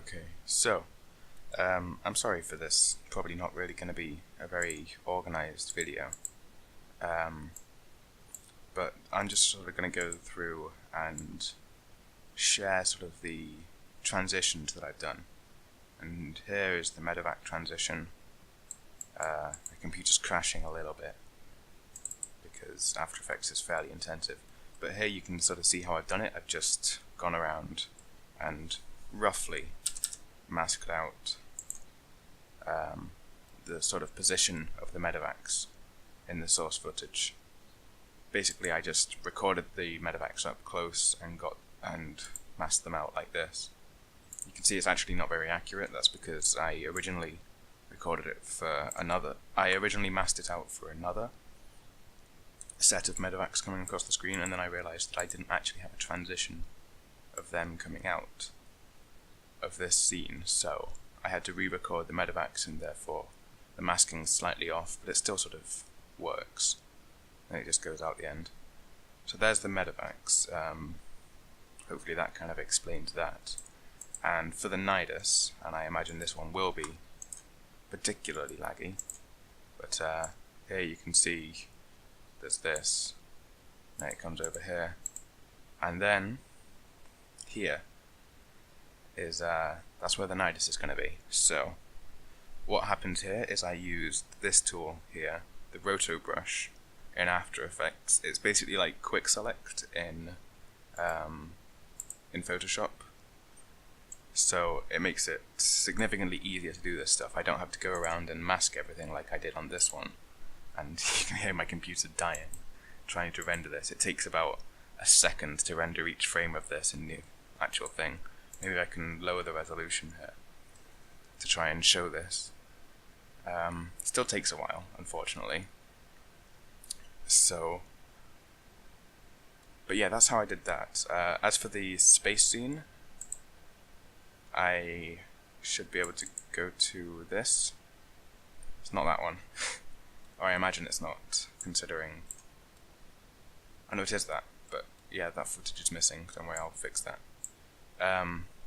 Okay, so I'm sorry for this. Probably not really going to be a very organized video, but I'm just sort of going to go through and share sort of the transitions that I've done. And here is the Merivac transition. The computer's crashing a little bit because After Effects is fairly intensive, but here you can sort of see how I've done it. I've just gone around and roughly masked out the sort of position of the Merivacs in the source footage. Basically, I just recorded the Merivacs up close and masked them out like this. You can see it's actually not very accurate. That's because I originally recorded it for I originally masked it out for another set of Merivacs coming across the screen, and then I realized that I didn't actually have a transition of them coming out of this scene, so I had to re-record the Merivacs, and therefore the masking's slightly off, but it still sort of works, and it just goes out the end. So there's the Merivacs. Hopefully that kind of explains that. And for the Nydus, and I imagine this one will be particularly laggy, but here you can see there's this, then it comes over here, and then here is that's where the Nydus is going to be. So what happens here is I used this tool here, the roto brush in After Effects. It's basically like quick select in Photoshop, so it makes it significantly easier to do this stuff. I don't have to go around and mask everything like I did on this one, and you can hear my computer dying trying to render this. It takes about a second to render each frame of this in the actual thing. Maybe I can lower the resolution here to try and show this. Still takes a while, unfortunately. So, but yeah, that's how I did that. As for the space scene, I should be able to go to this. It's not that one. Or I imagine it's not, considering... I know it is that, but yeah, that footage is missing. Don't worry, I'll fix that.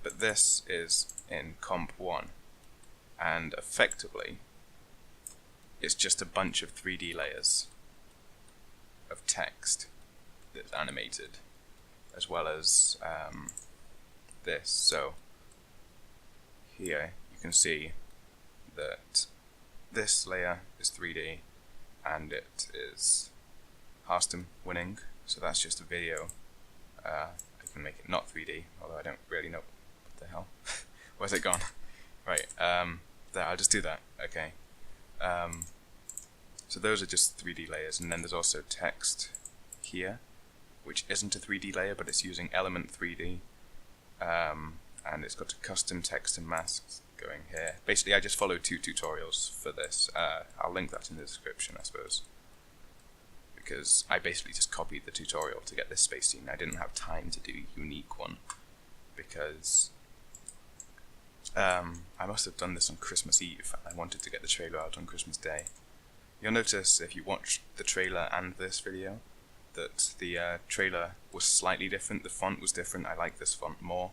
But this is in Comp 1, and effectively it's just a bunch of 3D layers of text that's animated, as well as this. So here you can see that this layer is 3D, and it is Hearthstone winning, so that's just a video. I can make it not 3D, although I don't really know what the hell. Where's it gone? Right, there, I'll just do that. Okay. So those are just 3D layers, and then there's also text here, which isn't a 3D layer, but it's using Element 3D, and it's got a custom text and masks going here. Basically, I just followed 2 tutorials for this. I'll link that in the description, I suppose, because I basically just copied the tutorial to get this space scene. I didn't have time to do a unique one, because I must have done this on Christmas Eve. I wanted to get the trailer out on Christmas Day. You'll notice if you watch the trailer and this video that the trailer was slightly different. The font was different. I like this font more.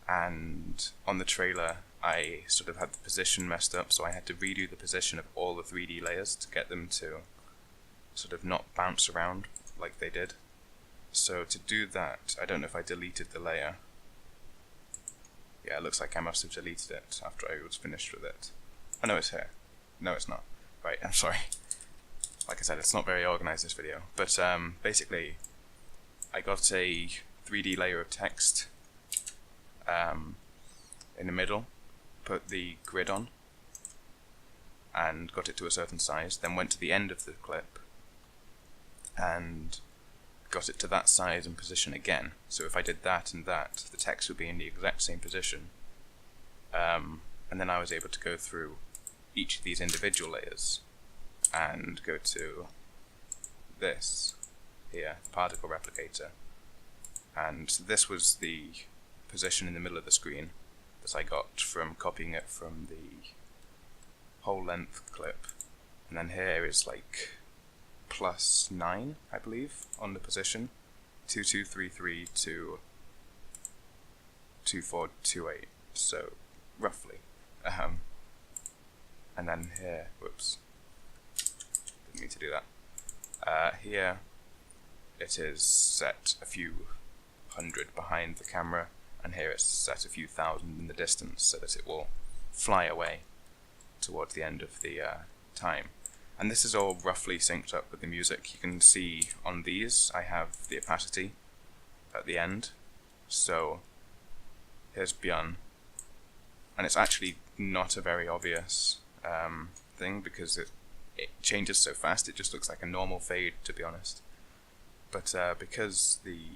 And on the trailer I sort of had the position messed up, so I had to redo the position of all the 3D layers to get them to sort of not bounce around like they did. So to do that, I don't know if I deleted the layer. Yeah, it looks like I must have deleted it after I was finished with it. Oh no, it's here. No, it's not. Right, I'm sorry. Like I said, it's not very organized, this video. But basically, I got a 3D layer of text in the middle, put the grid on, and got it to a certain size, then went to the end of the clip and got it to that size and position again. So if I did that and that, the text would be in the exact same position, and then I was able to go through each of these individual layers and go to this here, particle replicator, and this was the position in the middle of the screen that I got from copying it from the whole length clip. And then here is like +9, I believe, on the position, 2233 to 2428, so roughly. And then here, whoops, didn't mean to do that. Here it is set a few hundred behind the camera, and here it's set a few thousand in the distance so that it will fly away towards the end of the time. And this is all roughly synced up with the music. You can see on these I have the opacity at the end. So here's Björn, and it's actually not a very obvious thing because it changes so fast. It just looks like a normal fade, to be honest. But because the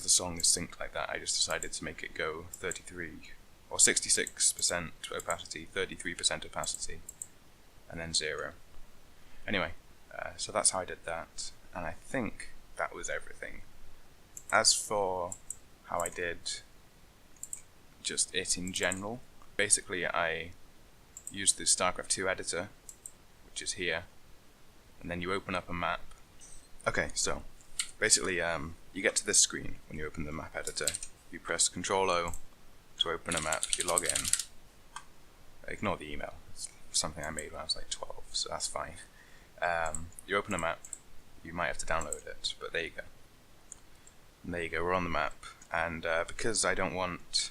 song is synced like that, I just decided to make it go 33 or 66% opacity, 33% opacity, and then 0. Anyway, so that's how I did that, and I think that was everything. As for how I did just it in general, basically I used the StarCraft 2 editor, which is here, and then you open up a map. Okay, so basically you get to this screen when you open the map editor. You press Ctrl-O to open a map, you log in. Ignore the email, it's something I made when I was like 12, so that's fine. You open a map, you might have to download it, but there you go. And there you go, we're on the map, and because I don't want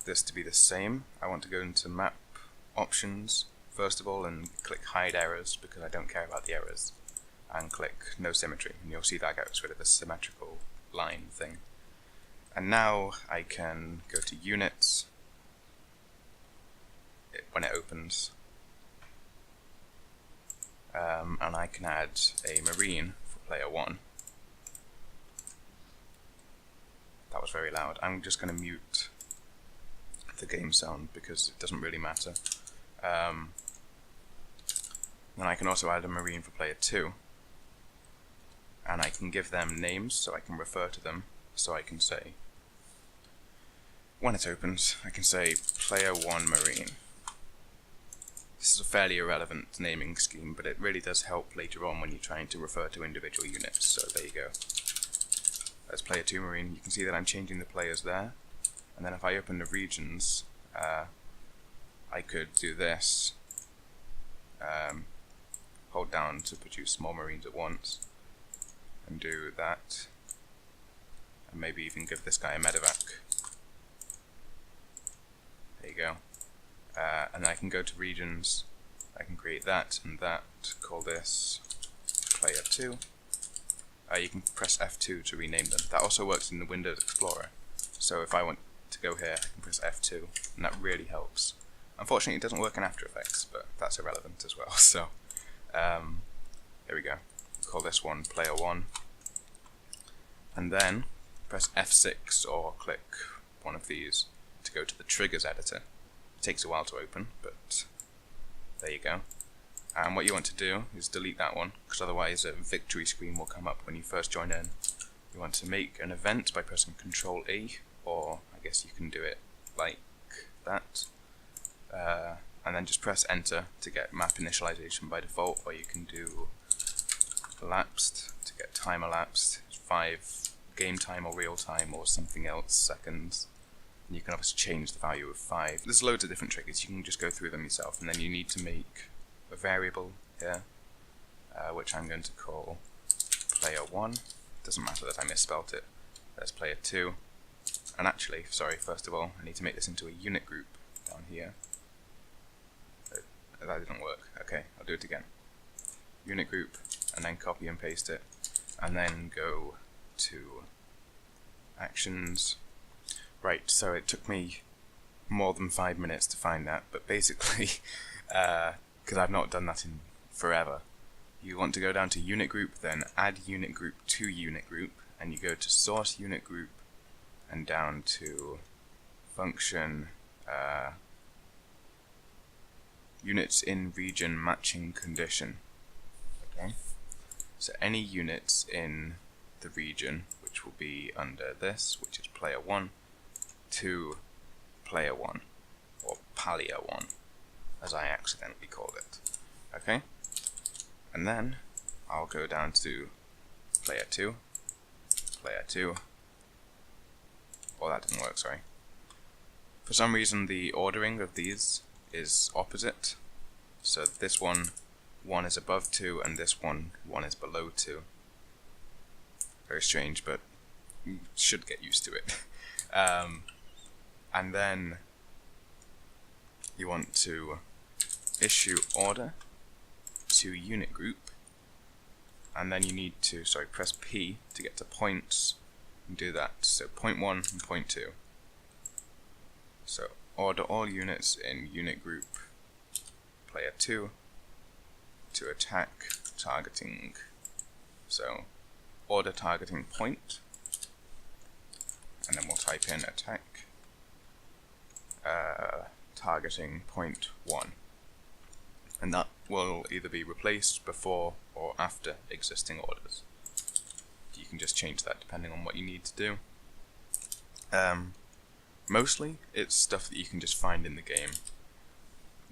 this to be the same, I want to go into map options first of all and click hide errors because I don't care about the errors, and click no symmetry, and you'll see that gets rid of the symmetrical line thing. And now I can go to units when it opens, and I can add a marine for player 1. That was very loud. I'm just going to mute the game sound because it doesn't really matter. Then I can also add a marine for player 2, and I can give them names so I can refer to them. So I can say, when it opens, I can say player 1 marine. This is a fairly irrelevant naming scheme, but it really does help later on when you're trying to refer to individual units. So there you go. As player 2 marine, you can see that I'm changing the players there, and then if I open the regions, I could do this, hold down to produce more marines at once, and do that, and maybe even give this guy a Merivac. There you go. And then I can go to regions, I can create that and that, call this player 2. You can press F2 to rename them. That also works in the Windows Explorer. So if I want to go here, I can press F2, and that really helps. Unfortunately, it doesn't work in After Effects, but that's irrelevant as well. So there we go. Call this one player 1, and then press F6 or click one of these to go to the triggers editor. It takes a while to open, but there you go. And what you want to do is delete that one, because otherwise a victory screen will come up when you first join in. You want to make an event by pressing Ctrl-A, or I guess you can do it like that, and then just press enter to get map initialization by default, or you can do elapsed to get time elapsed, 5 game time or real time or something else seconds. And you can obviously change the value of 5. There's loads of different triggers, you can just go through them yourself, and then you need to make a variable here, which I'm going to call player 1. Doesn't matter that I misspelt it. There's player 2. And actually, sorry, first of all, I need to make this into a unit group down here. That didn't work. Okay, I'll do it again. Unit group, and then copy and paste it, and then go to actions. Right, so it took me more than 5 minutes to find that, but basically, because I've not done that in forever, you want to go down to unit group, then add unit group to unit group, and you go to source unit group, and down to function units in region matching condition. Okay, so any units in the region, which will be under this, which is player 1, to player 1, or player 1, as I accidentally called it. Okay, and then I'll go down to player 2, player 2, or that didn't work, sorry. For some reason the ordering of these is opposite. So this one is above 2 and this one is below 2. Very strange, but you should get used to it. And then you want to issue order to unit group, and then you need to press P to get to points and do that. So point 1 and point 2. So order all units in unit group player 2 to attack targeting. So order targeting point, and then we'll type in attack targeting point 1, and that will either be replaced before or after existing orders. You can just change that depending on what you need to do. Mostly it's stuff that you can just find in the game.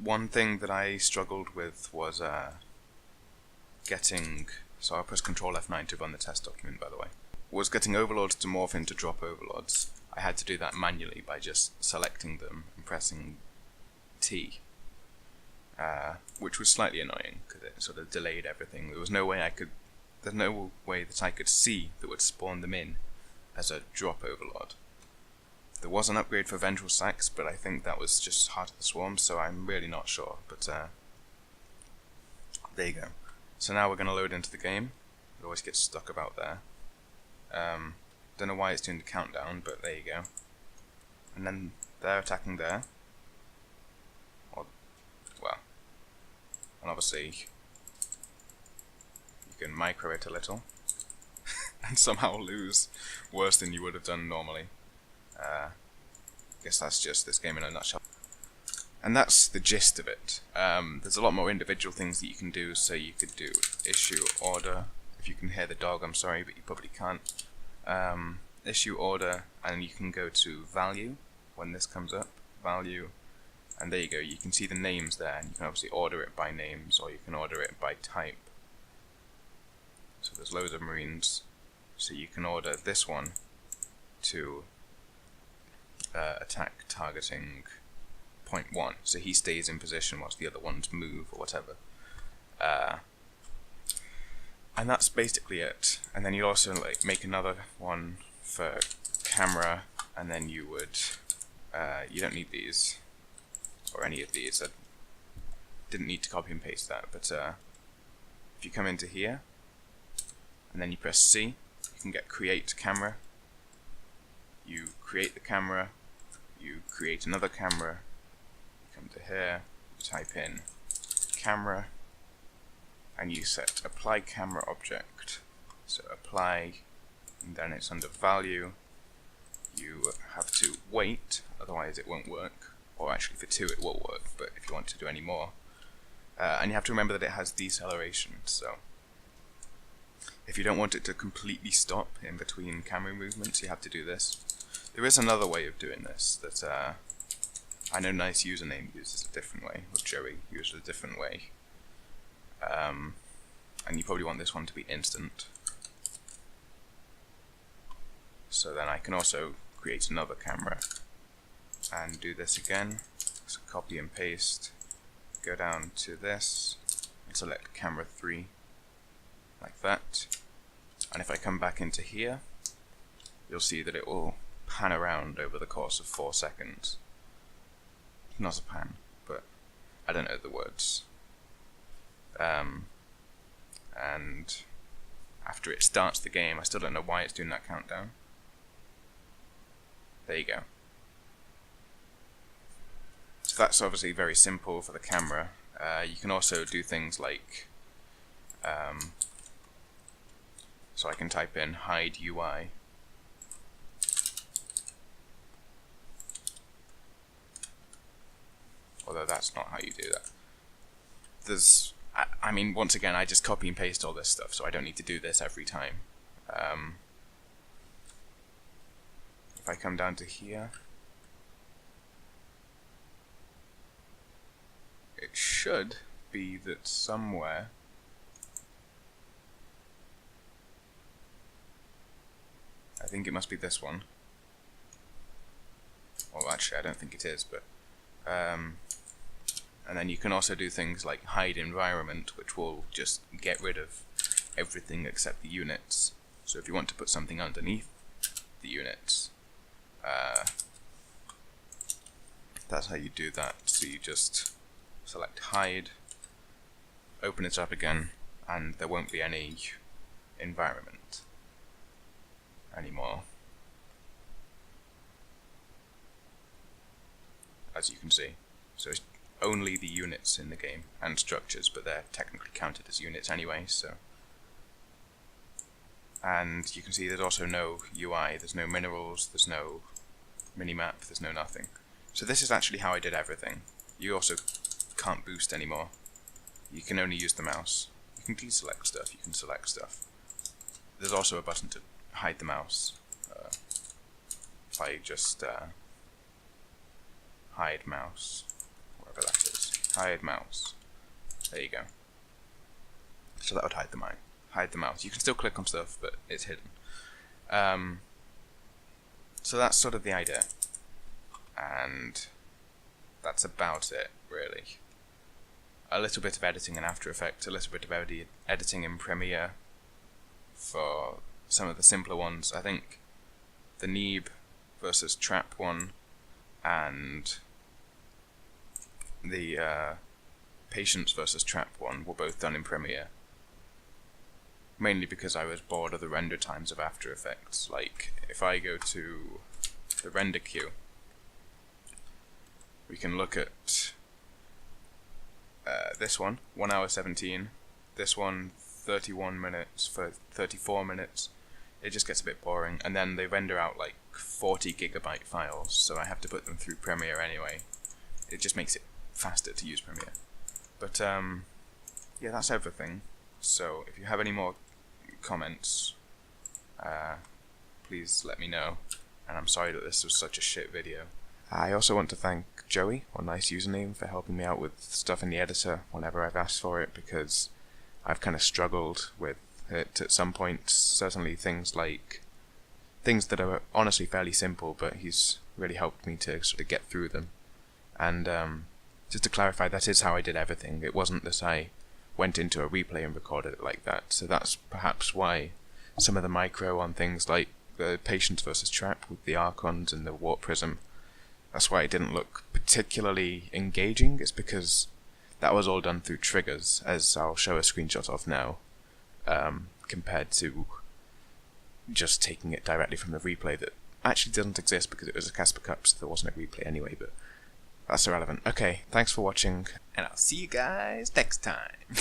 One thing that I struggled with was getting, so I'll press Ctrl F9 to run the test document, by the way, was getting overlords to morph into drop overlords. I had to do that manually by just selecting them and pressing T, which was slightly annoying because it sort of delayed everything. There was no way there's no way that I could see that would spawn them in as a drop overlord. There was an upgrade for vengeful sacks, but I think that was just Heart of the Swarm, so I'm really not sure, but there you go. So now we're going to load into the game. It always gets stuck about there. Don't know why it's doing the countdown, but there you go. And then they're attacking there. And obviously you can micro it a little and somehow lose worse than you would have done normally. Guess that's just this game in a nutshell. And that's the gist of it. There's a lot more individual things that you can do, so you could do issue order. If you can hear the dog, I'm sorry, but you probably can't. Issue order, and you can go to value when this comes up, value, and there you go, you can see the names there, and you can obviously order it by names, or you can order it by type. So there's loads of marines, so you can order this one to attack targeting point 1, so he stays in position whilst the other ones move or whatever. And that's basically it. And then you also make another one for camera, and then you would you don't need these or any of these. I didn't need to copy and paste that, but if you come into here and then you press C, you can get create camera. You create the camera, you create another camera, you come to here, you type in camera, and you set apply camera object. So apply, and then it's under value. You have to wait, otherwise it won't work. Or actually for 2 it will work, but if you want to do any more. And you have to remember that it has deceleration, so if you don't want it to completely stop in between camera movements, you have to do this. There is another way of doing this that I know Nice Username uses a different way, or Joey uses a different way. And you probably want this one to be instant. So then I can also create another camera and do this again. So copy and paste, go down to this and select camera 3 like that. And if I come back into here, you'll see that it will pan around over the course of 4 seconds. Not a pan, but I don't know the words. And after it starts the game, I still don't know why it's doing that countdown. There you go. So that's obviously very simple for the camera. You can also do things like, so I can type in hide UI. Although that's not how you do that. There's, I mean, once again, I just copy and paste all this stuff, so I don't need to do this every time. If I come down to here, it should be that somewhere I think it must be this one. Well, actually, I don't think it is, but and then you can also do things like hide environment, which will just get rid of everything except the units. So if you want to put something underneath the units, that's how you do that. So you just select hide, open it up again, and there won't be any environment anymore, as you can see. So it's only the units in the game and structures, but they're technically counted as units anyway. So, and you can see there's also no UI, there's no minerals, there's no minimap, there's no nothing. So this is actually how I did everything. You also can't boost anymore. You can only use the mouse. You can deselect stuff, you can select stuff. There's also a button to hide the mouse. If I just hide mouse, whatever that is, hide mouse. There you go. So that would hide the mouse. You can still click on stuff, but it's hidden. So that's sort of the idea, and that's about it, really. A little bit of editing in After Effects, a little bit of editing in Premiere for some of the simpler ones. I think the Neeb versus Trap one and the Patience versus Trap one were both done in Premiere. Mainly because I was bored of the render times of After Effects. Like, if I go to the render queue, we can look at this one, 1 hour 17, this one 31 minutes for 34 minutes. It just gets a bit boring, and then they render out like 40 gigabyte files, so I have to put them through Premiere anyway. It just makes it faster to use Premiere. But yeah, that's everything. So if you have any more comments, please let me know, and I'm sorry that this was such a shit video. I also want to thank Joey, or Nice Username, for helping me out with stuff in the editor whenever I've asked for it, because I've kind of struggled with it at some points. Certainly things that are honestly fairly simple, but he's really helped me to sort of get through them. And just to clarify, that is how I did everything. It wasn't that I went into a replay and recorded it like that. So that's perhaps why some of the micro on things like the Patience versus Trap with the Archons and the Warp Prism, that's why it didn't look particularly engaging. It's because that was all done through triggers, as I'll show a screenshot of now, compared to just taking it directly from the replay that actually doesn't exist because it was a Casper Cup, so there wasn't a replay anyway, but that's irrelevant. Okay, thanks for watching, and I'll see you guys next time.